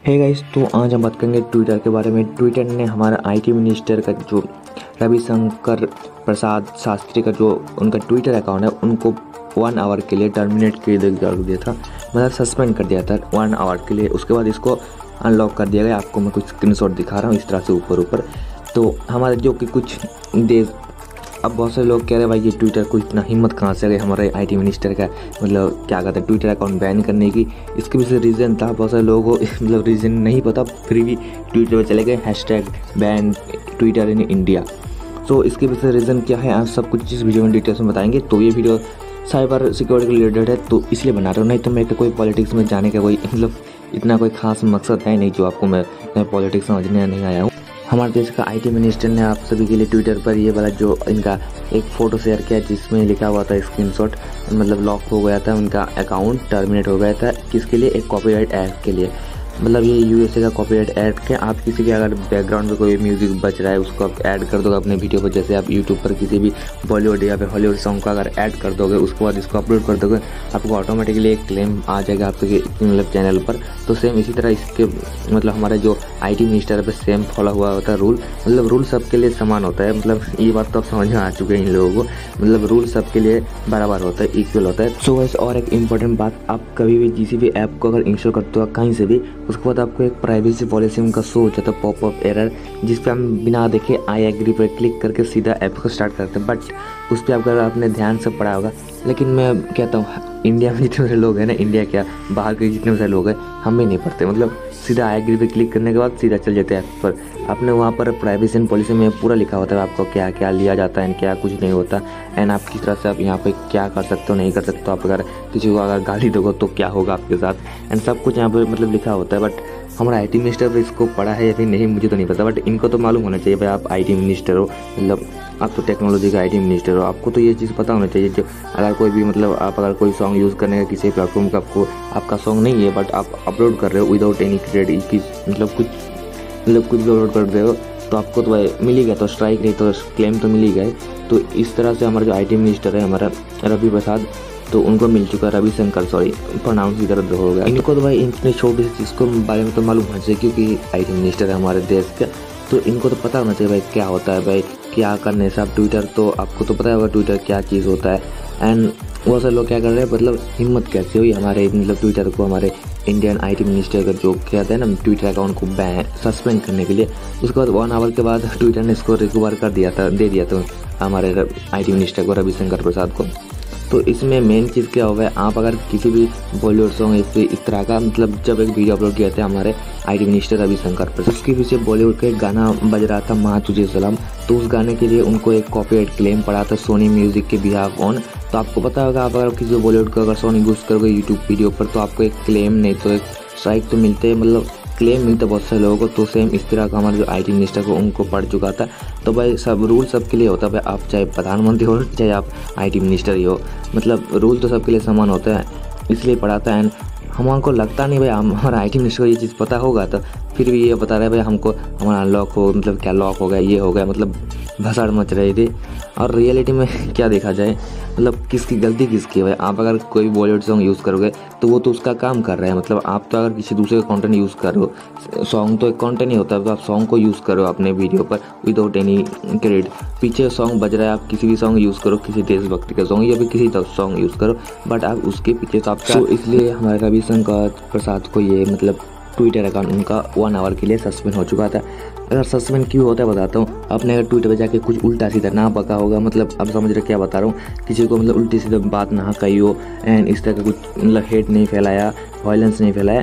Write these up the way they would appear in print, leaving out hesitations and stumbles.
Hey guys, तो आज हम बात करेंगे ट्विटर के बारे में। ट्विटर ने हमारा आईटी मिनिस्टर का जो रविशंकर प्रसाद शास्त्री का जो उनका ट्विटर अकाउंट है उनको 1 आवर के लिए टर्मिनेट कर दिया था, मतलब सस्पेंड कर दिया था 1 आवर के लिए। उसके बाद इसको अनलॉक कर दिया गया। आपको मैं कुछ स्क्रीनशॉट दिखा रहा हूँ इस तरह से ऊपर। तो हमारे जो कि कुछ देश, अब बहुत सारे लोग कह रहे हैं भाई ये ट्विटर को इतना हिम्मत कहाँ से आ गई हमारे आईटी मिनिस्टर का, मतलब क्या कहते हैं ट्विटर अकाउंट बैन करने की। इसके पीछे रीज़न था, बहुत सारे लोगों को मतलब रीज़न नहीं पता, फिर भी ट्विटर पे चले गए #बैन ट्विटर इन इंडिया। तो इसके पीछे रीज़न क्या है, आप सब कुछ इस वीडियो में डिटेल्स में बताएंगे। तो ये वीडियो साइबर सिक्योरिटी रिलेटेड है, तो इसलिए बना रहा हूँ, नहीं तो मेरे कोई पॉलिटिक्स में जाने का कोई मतलब इतना कोई खास मकसद है नहीं जो आपको मैं पॉलिटिक्स समझने नहीं आया हूँ। हमारे देश का आईटी मिनिस्टर ने आप सभी के लिए ट्विटर पर ये वाला जो इनका एक फ़ोटो शेयर किया जिसमें लिखा हुआ था स्क्रीनशॉट, मतलब लॉक हो गया था उनका अकाउंट, टर्मिनेट हो गया था। किसके लिए? एक कॉपीराइट एक्ट के लिए। मतलब ये यूएसए का कॉपीराइट एक्ट के आप किसी के अगर बैकग्राउंड में कोई म्यूजिक बज रहा है उसको आप ऐड कर दोगे अपने वीडियो पर, जैसे आप यूट्यूब पर किसी भी बॉलीवुड या फिर हॉलीवुड सॉन्ग का अगर ऐड कर दोगे उसके बाद इसको अपलोड कर दोगे, आपको ऑटोमेटिकली एक क्लेम आ जाएगा आपके मतलब चैनल पर। तो सेम इसी तरह इसके मतलब हमारे जो आईटी मिनिस्टर पे सेम फॉलो हुआ होता है रूल, मतलब रूल सबके लिए समान होता है। मतलब ये बात तो आप समझ में आ चुके हैं इन लोगों को, मतलब रूल सबके लिए बराबर होता है, इक्वल होता है। सो गाइस, और एक इम्पोर्टेंट बात, आप कभी भी किसी भी ऐप को अगर इंस्टॉल करते हो कहीं से भी, उसके बाद आपको एक प्राइवेसी पॉलिसी उनका शो हो जाता है पॉपअप एरर, जिस पे हम बिना देखे आई एग्री पर क्लिक करके सीधा ऐप को स्टार्ट करते हैं। बट उस पर अगर आपने ध्यान से पढ़ा होगा, लेकिन मैं कहता हूँ इंडिया में जितने सारे लोग हैं ना, इंडिया क्या बाहर के जितने सारे लोग हैं, हम भी नहीं पढ़ते। मतलब सीधा आई एग्री पे क्लिक करने के बाद सीधा चल जाते हैं ऐप पर। आपने वहाँ पर प्राइवेसी एंड पॉलिसी में पूरा लिखा होता है आपको क्या क्या लिया जाता है, क्या कुछ नहीं होता, एंड आप किस तरह से आप यहाँ पे क्या कर सकते हो नहीं कर सकते हो। आप अगर किसी को अगर गाली दोगे तो क्या होगा आपके साथ, एंड सब कुछ यहाँ पर मतलब लिखा होता है। बट हमारा आईटी मिनिस्टर पर इसको पढ़ा है या फिर नहीं मुझे तो नहीं पता, बट इनको तो मालूम होना चाहिए भाई आप आईटी मिनिस्टर हो, मतलब आप तो टेक्नोलॉजी का आईटी मिनिस्टर हो, आपको तो ये चीज़ पता होना चाहिए। जो अगर कोई भी मतलब आप अगर कोई सॉन्ग यूज़ करने का किसी प्लेटफॉर्म का आपका सॉन्ग नहीं है बट आप अपलोड कर रहे हो विदाउट एनी क्रेडिट, मतलब कुछ भी अपलोड कर रहे हो तो आपको तो भाई मिल ही गया, तो स्ट्राइक नहीं तो क्लेम तो मिल ही गए। तो इस तरह से हमारा जो आईटी मिनिस्टर है हमारा रवि प्रसाद, तो उनको मिल चुका है रविशंकर, सॉरी प्रोनाउंस की तरह हो गया। इनको तो भाई इतनी छोटी सी चीज़ को बारे में तो मालूम होना चाहिए क्योंकि आईटी मिनिस्टर है हमारे देश के, तो इनको तो पता होना चाहिए भाई क्या होता है, भाई क्या करने से आप ट्विटर, तो आपको तो पता होगा ट्विटर क्या चीज़ होता है। एंड वो सब लोग क्या कर रहे हैं, मतलब हिम्मत कैसे हुई हमारे मतलब ट्विटर को, हमारे इंडियन आईटी मिनिस्टर का जो कहते हैं ना ट्विटर अकाउंट को सस्पेंड करने के लिए। उसके बाद 1 आवर के बाद ट्विटर ने इसको रिकवर कर दिया था, दे दिया था हमारे आईटी मिनिस्टर को रविशंकर प्रसाद को। तो इसमें मेन चीज़ क्या होगा, आप अगर किसी भी बॉलीवुड सॉन्ग इस तरह का, मतलब जब एक वीडियो अपलोड किया था हमारे आईटी मिनिस्टर रविशंकर पर, उसके पीछे बॉलीवुड का एक गाना बज रहा था माँ तुझे सलाम, तो उस गाने के लिए उनको एक कॉपीराइट क्लेम पड़ा था सोनी म्यूजिक के बिहाफ ऑन। तो आपको पता होगा आप अगर किसी बॉलीवुड का अगर सॉन्ग यूज़ करोगे यूट्यूब वीडियो पर तो आपको एक क्लेम नहीं तो एक स्ट्राइक तो मिलते हैं, मतलब क्लेम मिलता बहुत सारे लोगों को। तो सेम इस तरह का हमारे जो आईटी मिनिस्टर को उनको पड़ चुका था। तो भाई सब रूल सबके लिए होता है भाई, आप चाहे प्रधानमंत्री हो चाहे आप आईटी मिनिस्टर ही हो, मतलब रूल तो सबके लिए समान होता है, इसलिए पढ़ा था। एंड हमको लगता नहीं भाई हमारा आईटी मिनिस्टर को ये चीज़ पता होगा, तो फिर भी ये बता रहे भाई हमको हमारा लॉक हो, मतलब क्या लॉक हो गया, ये हो गया, मतलब भसाड़ मच रही थी। और रियलिटी में क्या देखा जाए, मतलब किसकी गलती किसकी है भाई। आप अगर कोई बॉलीवुड सॉन्ग यूज़ करोगे तो वो तो उसका काम कर रहे हैं, मतलब आप तो अगर किसी दूसरे का कंटेंट यूज़ करो, सॉन्ग तो एक कंटेंट नहीं होता, तो आप सॉन्ग को यूज़ करो अपने वीडियो पर विदाउट एनी क्रेडिट। पीछे सॉन्ग बज रहा है, आप किसी भी सॉन्ग यूज़ करो, किसी देशभक्ति का सॉन्ग या फिर किसी सॉन्ग यूज़ करो, बट आप उसके पीछे तो आपका। इसलिए हमारे रविशंकर प्रसाद को ये मतलब ट्विटर अकाउंट उनका 1 आवर के लिए सस्पेंड हो चुका था। अगर सस्पेंड क्यों होता है बताता हूँ। आपने अगर ट्विटर पे जाके कुछ उल्टा सीधा ना बका होगा, मतलब अब समझ रहे क्या बता रहा हूँ, किसी को मतलब उल्टी सीधा बात ना कही हो एंड इस तरह का कुछ मतलब हेट नहीं फैलाया, वायलेंस नहीं फैलाया,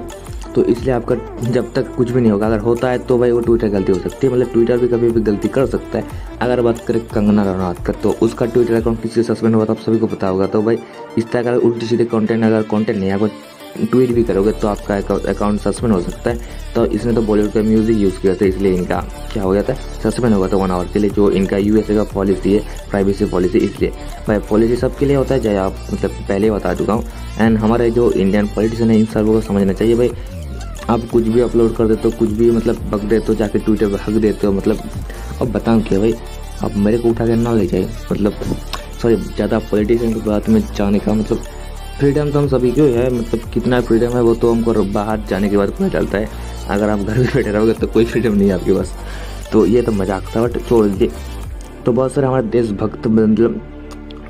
तो इसलिए आपका जब तक कुछ भी नहीं होगा, अगर होता है तो भाई वो ट्विटर गलती हो सकती है, मतलब ट्विटर भी कभी भी गलती कर सकता है। अगर बात करें कंगना रनौत का, तो उसका ट्विटर अकाउंट किसी से सस्पेंड हुआ तो आप सभी को पता होगा। तो भाई इस तरह का उल्टी सीधे कंटेंट, अगर कंटेंट नहीं आपको ट्वीट भी करोगे तो आपका अकाउंट सस्पेंड हो सकता है। तो इसने तो बॉलीवुड का म्यूजिक यूज़ किया था, इसलिए इनका क्या हो गया था, सस्पेंड हो गया था 1 आवर के लिए, जो इनका यूएसए का पॉलिसी है प्राइवेसी पॉलिसी। इसलिए भाई पॉलिसी सबके लिए होता है, चाहे आप मतलब पहले बता चुका हूँ। एंड हमारे जो इंडियन पॉलिटिशियन है इन सर्वों को समझना चाहिए भाई, आप कुछ भी अपलोड कर देते हो, कुछ भी मतलब बक देते हो, जाके ट्विटर पर हक देते हो, मतलब अब बताऊँ क्या भाई, आप मेरे को उठा के ना ले जाए, मतलब सॉरी ज़्यादा पॉलिटिशियन की बात में जाने का मतलब फ्रीडम तो हम सभी को है, मतलब कितना फ्रीडम है वो तो हमको बाहर जाने के बाद पता चलता है। अगर आप घर में बैठे रहोगे तो कोई फ्रीडम नहीं है आपके पास। तो ये तो मजाक था, बट छोड़ दीजिए। तो बहुत सारे हमारे देशभक्त मतलब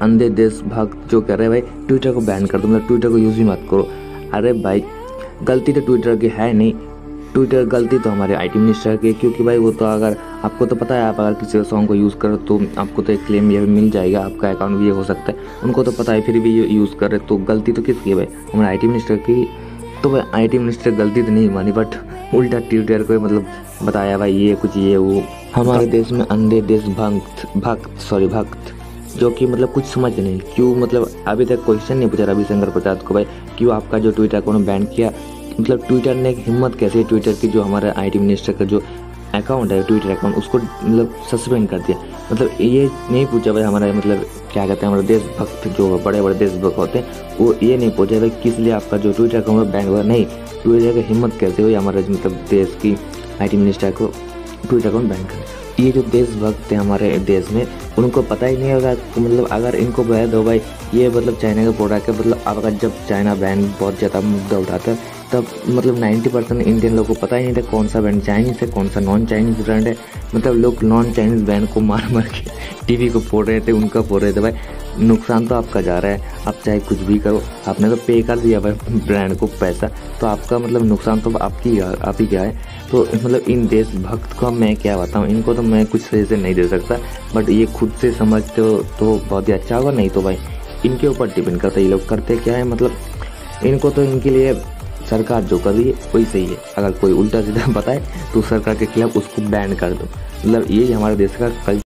अंधे देशभक्त जो कह रहे हैं भाई ट्विटर को बैन कर दो, मतलब ट्विटर को यूज़ ही मत करो। अरे भाई गलती तो ट्विटर की है नहीं, ट्विटर गलती तो हमारे आईटी मिनिस्टर की, क्योंकि भाई वो तो अगर आपको तो पता है, आप अगर किसी सॉन्ग को यूज़ करो तो आपको तो एक क्लेम ये मिल जाएगा, आपका अकाउंट भी ये हो सकता है। उनको तो पता है, फिर भी ये यूज़ कर रहे, तो गलती तो किसकी है भाई? हमारे आईटी मिनिस्टर की। तो भाई आईटी मिनिस्टर गलती तो नहीं मानी, बट उल्टा ट्विटर को मतलब बताया भाई ये कुछ ये वो। हमारे देश में अंधे भक्त जो कि मतलब कुछ समझ नहीं क्यों, मतलब अभी तक क्वेश्चन नहीं पूछा रविशंकर प्रसाद को भाई क्यों आपका जो ट्विटर अकाउंट बैन किया। मतलब ट्विटर ने हिम्मत कैसे, ट्विटर की जो हमारा आईटी मिनिस्टर का जो अकाउंट है ट्विटर अकाउंट, उसको मतलब सस्पेंड कर दिया। मतलब ये नहीं पूछा भाई हमारा मतलब क्या कहते हैं हमारे देशभक्त जो बड़े बड़े देशभक्त होते हैं, वो ये नहीं पूछा भाई किस लिए आपका जो ट्विटर अकाउंट बैन हुआ। नहीं, ट्विटर की हिम्मत कैसे हुई हमारे मतलब देश की आईटी मिनिस्टर को ट्विटर अकाउंट बैन करें। ये जो देशभक्त है हमारे देश में, उनको पता ही नहीं होगा, मतलब अगर इनको बैन दो भाई ये मतलब चाइना का प्रोडक्ट है, मतलब अगर जब चाइना बैन बहुत ज़्यादा मुद्दा उठाता है तब मतलब 90% इंडियन लोगों को पता ही नहीं था कौन सा ब्रांड चाइनीज़ है कौन सा नॉन चाइनीज़ ब्रांड है। मतलब लोग नॉन चाइनीज़ ब्रांड को मार मार के टीवी को फोड़ रहे थे, उनका फोड़ रहे थे। भाई नुकसान तो आपका जा रहा है, आप चाहे कुछ भी करो, आपने तो पे कर दिया भाई ब्रांड को पैसा, तो आपका मतलब नुकसान तो आप ही क्या है। तो मतलब इन देशभक्त को मैं क्या बताऊँ, इनको तो मैं कुछ सही से नहीं दे सकता, बट ये खुद से समझते हो तो बहुत ही अच्छा होगा, नहीं तो भाई इनके ऊपर डिपेंड करता है ये लोग करते क्या है। मतलब इनको तो इनके लिए सरकार जो कर रही है वही सही है, अगर कोई उल्टा सीधा बताए तो सरकार के खिलाफ उसको बैन कर दो। मतलब ये हमारे देश का